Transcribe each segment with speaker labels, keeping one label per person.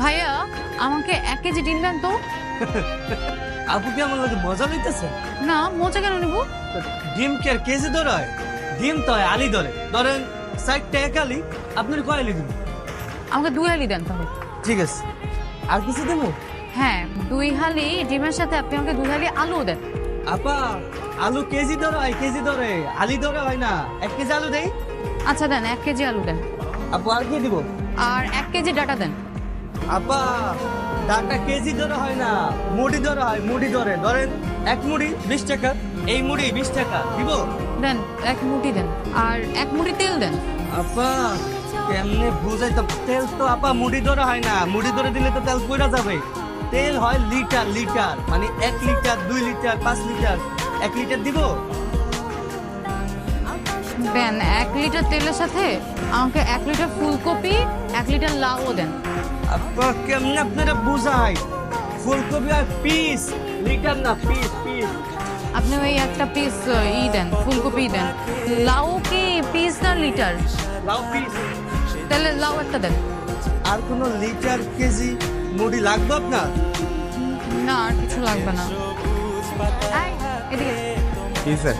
Speaker 1: ভাইয়া আমাকে 1 কেজি ডিম দেন তো।
Speaker 2: আপু কি আমার লাগে মজা লইতেছে?
Speaker 1: না মজা কেন নিব?
Speaker 2: ডিম কি আর কেজি ধরে হয়? ডিম তো হয় আলি ধরে। ধরেন 60 টাকা আলি, আপনার কয় আলি দিন?
Speaker 1: আমাকে 2 হালি দেন তাহলে।
Speaker 2: ঠিক আছে, আর কিছু দেবো?
Speaker 1: হ্যাঁ 2 হালি ডিমের সাথে আপনি আমাকে 2 হালি আলু দেন।
Speaker 2: আপা আলু কেজি ধরে হয়, কেজি ধরে, আলি ধরে হয় না। 1 কেজি আলু দেই।
Speaker 1: আচ্ছা দেন 1 কেজি আলু দেন।
Speaker 2: আপু আর কি দিব?
Speaker 1: আর 1 কেজি ডাটা দেন।
Speaker 2: আপা ডাটা কেজি ধরে হয় না, মুড়ি ধরে হয়, মুড়ি ধরে। ধরেন 1 মুড়ি 20 টাকা, এই মুড়ি 20 টাকা দিব।
Speaker 1: দেন 1 মুঠি দেন। আর 1 মুঠি তেল দেন।
Speaker 2: আপা কেমনে বুঝাই তো, তেল তো আপা মুড়ি ধরে হয় না, মুড়ি ধরে দিলে তো তেল কইরা যাবে। তেল হয় লিটার লিটার, মানে 1 লিটার 2 লিটার 5 লিটার। 1 লিটার দিব।
Speaker 1: দেন 1 লিটার তেলের সাথে আমাকে 1 লিটার ফুলকপি 1 লিটার লাউও দেন।
Speaker 2: আপা কেমনে আপনারা বুঝাই, ফুলকপি আর পিস, লিটার না পিস পিস।
Speaker 1: আপনি ওই একটা পিস দেন, ফুলকপি দেন। লাউ কি পিস না লিটার?
Speaker 2: লাউ পিস।
Speaker 1: তাহলে লাউ একটা দেন।
Speaker 2: আর কোন লিটার কেজি মুড়ি লাগবে আপনার?
Speaker 1: না আর কিছু লাগবে না। এই, এদিকে
Speaker 3: কি স্যার?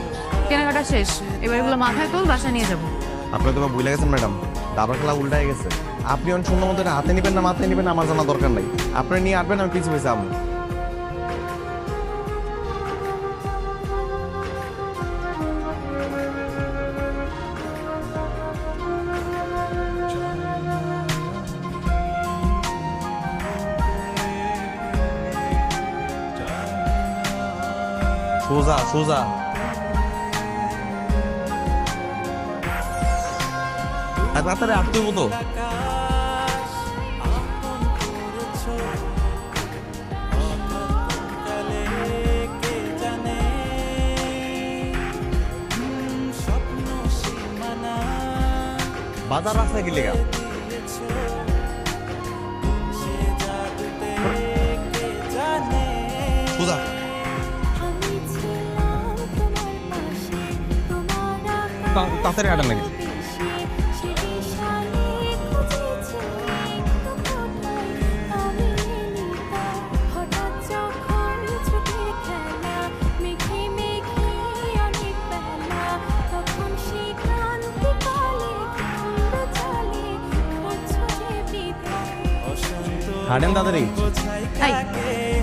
Speaker 1: কেনাকাটা শেষ, এবার এগুলো মাথায় তোল, বাসা নিয়ে যাবো।
Speaker 3: আপনি তো ভুলে গেছেন ম্যাডাম, দাবার খেলা উল্টাই গেছে। আপনি অনেক সুন্দর মতো হাতে নেবেন না মাথায় নেবেন আমার জানা দরকার নাই। আপনি নিয়ে আসবেন, আমি কিছু পেয়েছি আমি। সোজা সোজা। আর তাড়াতাড়ি আসতে হতো। বাজার রাস্তায় কি লেগা? সোজা। তাড়াতাড়ি হাঁটান নাকি? হাঁটেন তাড়াতাড়ি।
Speaker 1: এই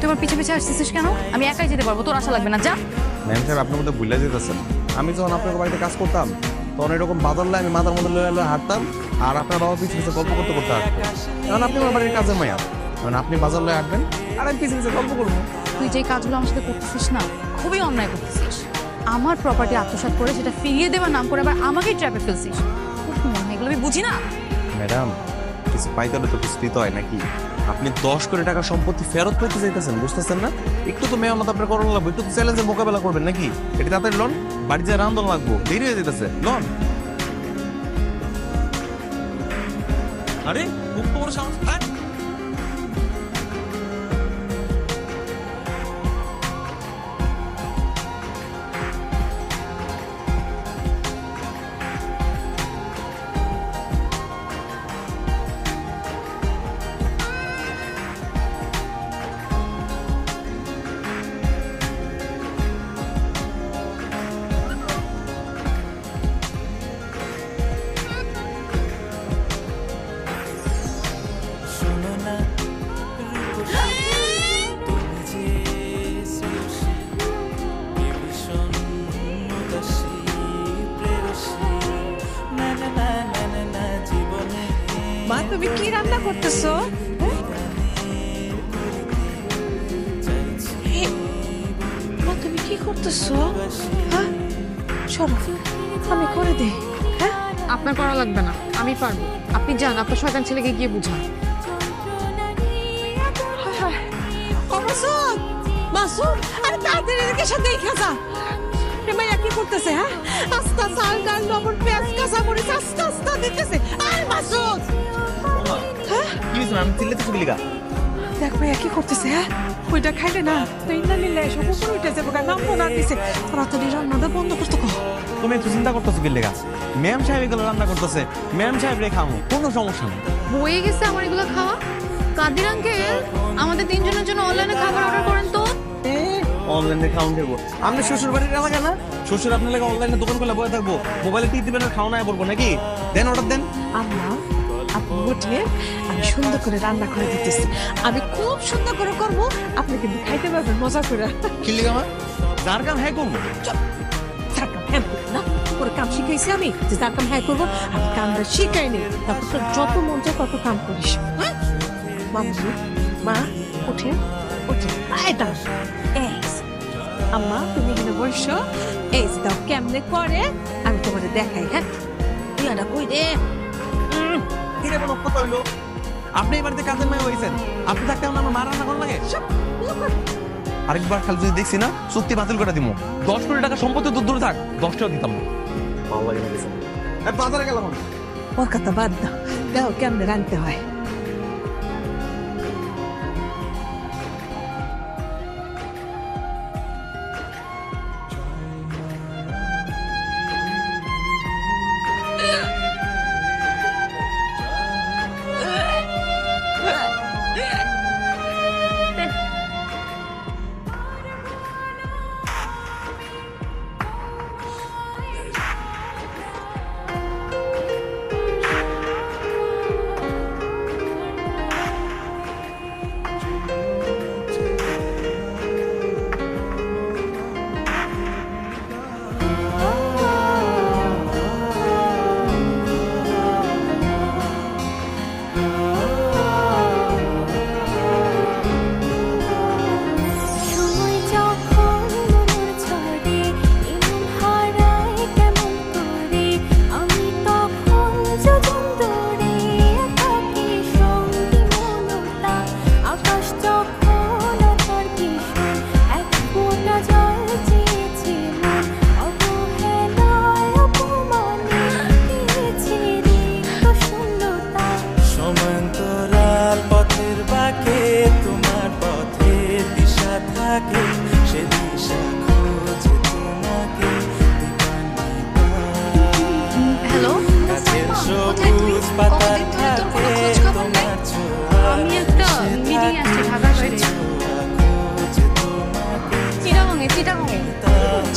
Speaker 1: তোমার পিছে পিছে আসছিস কেন? আমি একাই যেতে পারবো, তোর আশা লাগবে না, যা।
Speaker 3: ম্যাম সাহেব আপনার মধ্যে ভুলে যেতেছেন। আমি যখন আপনার বাড়িতে কাজ করতাম তখন এরকম বাজার লাই আমি মাথার মধ্যে লয়ে হাঁটতাম, আর আপনার বাবা পিছিয়ে পিছিয়ে গল্প করতে করতে হাঁটতো। কারণ আপনি আমার বাড়ির কাজের মায়া, কারণ আপনি বাজার লয়ে হাঁটবেন আর আমি পিছিয়ে পিছিয়ে গল্প করবো।
Speaker 1: তুই যে কাজগুলো আমার সাথে করতেছিস না, খুবই অন্যায় করতেছিস। আমার প্রপার্টি আত্মসাৎ করে সেটা ফিরিয়ে দেওয়ার নাম করে আবার আমাকেই ট্র্যাপে ফেলছিস। খুব মনে হয় এগুলো আমি বুঝি না।
Speaker 3: ম্যাডাম কিছু পাইতে হলে তো কিছু দিতে হয় নাকি? আপনি 10 কোটি টাকা সম্পত্তি ফেরত পেতে চাইতেছেন, বুঝতেছেন না? একটু তো মেহনত আপনার করণ লাগবে, একটু তো চ্যালেঞ্জের মোকাবেলা করবেন নাকি? এটা তাড়াতাড়ি লোন, বাড়ি যায় রান্ধন লাগবো, দেরি হয়ে যেতেছে লোন। আরে খুব বড় সাহস।
Speaker 4: মা তুমি কি রান্না করতেছো? মা তুমি কি করতেছো? হ্যাঁ সরো, আমি করে দে। হ্যাঁ
Speaker 1: আপনার করা লাগবে না, আমি পারবো। আপনি যান, আপনার শয়তান ছেলেকে গিয়ে বুঝান।
Speaker 4: মাসুদ, মাসুদ আরে তাড়াতাড়ি এদিকে এসে দেখে যা। মাইয়া কি করতেছে? হ্যাঁ আস্তা চাল ডাল লবণ পেঁয়াজ কাঁচা মরিচ আস্তে আস্তে দিতেছে। আর মাসুদ হ্যাঁ
Speaker 3: কি হয়েছে আমি চিল্লাতে চলে গা?
Speaker 4: দেখ ভাইয়া কি করতেছে? হ্যাঁ ওইটা খাইলে না তো ইন্দালিল্লা এসব উপরে উঠে যাবো, নাম না দিছে। তাড়াতাড়ি রান্নাটা বন্ধ করতে কো।
Speaker 3: তুমি একটু চিন্তা করতেছো কি লেগা? ম্যাম সাহেব এগুলো রান্না করতেছে, ম্যাম সাহেব রে খামো, কোনো সমস্যা নেই।
Speaker 1: হয়ে গেছে আমার এগুলো খাওয়া। কাদির আঙ্কেল, আমাদের তিনজনের জন্য অনলাইনে খাবার অর্ডার করেন তো।
Speaker 2: অনলাইনে খাওয়ান দেবো। আপনি শ্বশুর বাড়ির এলাকা না? শ্বশুর আপনার লাগে অনলাইনে দোকান খুলে বসে থাকবো, মোবাইলে টিপ দিবেন আর খাওয়া পড়বো নাকি? দেন অর্ডার দেন।
Speaker 4: আম্মা আপনি উঠে আমি সুন্দর করে রান্না করে দিতেছি, আমি খুব সুন্দর করে করব, আপনি কিন্তু খাইতে পারবেন মজা করে।
Speaker 3: কি লিগা মা? যার কাম হ্যাঁ করবো।
Speaker 4: যার কাম হ্যাঁ করবো না, ওর কাম শিখাইছি আমি যে যার কাম হ্যাঁ করবো, আমি কামটা শিখাইনি। তারপর তোর যত মন চায় তত কাম করিস, হ্যাঁ? মামু মা উঠে উঠে আয় দাও। এই আম্মা তুমি এখানে বসো, এই যে দাও কেমনে করে আমি তোমাদের দেখাই। হ্যাঁ তুই এটা কই রে?
Speaker 3: কি রে বলো কত হইলো? আপনি এই বাড়িতে কাজের মেয়ে হয়েছেন, আপনি থাকতে আমার মা রান্না করা লাগে। আরেকবার খালি যদি দেখছি না চুক্তি বাতিল করে দিব। 10 কোটি টাকা সম্পত্তি দূর দূরে থাক, 10 টাকা দিতাম না। ভালো লাগে না কিছু। বাজারে গেলাম আমি।
Speaker 4: ওর কথা বাদ দাও, দাও কেমনে রাখতে হয়।
Speaker 1: হ্যালো, কোথায় তুই? কতদিন ধরে তোর কোনো খোঁজ খবর নাই? আমি একটা মিটিং আসছি ঢাকার বাইরে। চিটাগংয়ে।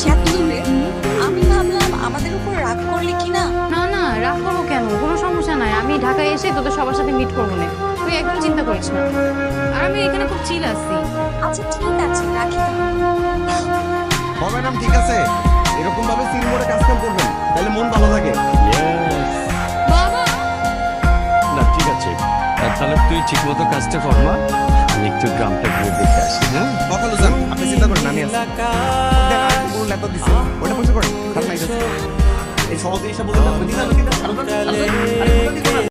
Speaker 5: চ্যাটলুরে আমি ভাবলাম আমাদের উপর রাগ করলি কিনা।
Speaker 1: না না, রাগ করবো কেন? কোনো সমস্যা নাই, আমি ঢাকায় এসে তোদের সবার সাথে মিট করবো না, তুই একদম চিন্তা করিস না। আর আমি এখানে খুব চিল আছি।
Speaker 5: আচ্ছা ঠিক আছে, রাখি তাহলে।
Speaker 3: হবে না, ঠিক আছে। এরকম ভাবে সিন করে কাজ কাম করবেন, তাহলে মন ভালো থাকে।
Speaker 1: বাবা,
Speaker 6: না ঠিক আছে, তাহলে তুই ঠিক মতো কাজটা কর মা, আমি একটু গ্রামটা ঘুরে দেখে আসি। হ্যাঁ
Speaker 3: সকালে যান, আপনি চিন্তা করেন আমি আছি। লেটা দিছে ওটা বসে করেন, এই সহজে এসে বলে দিন।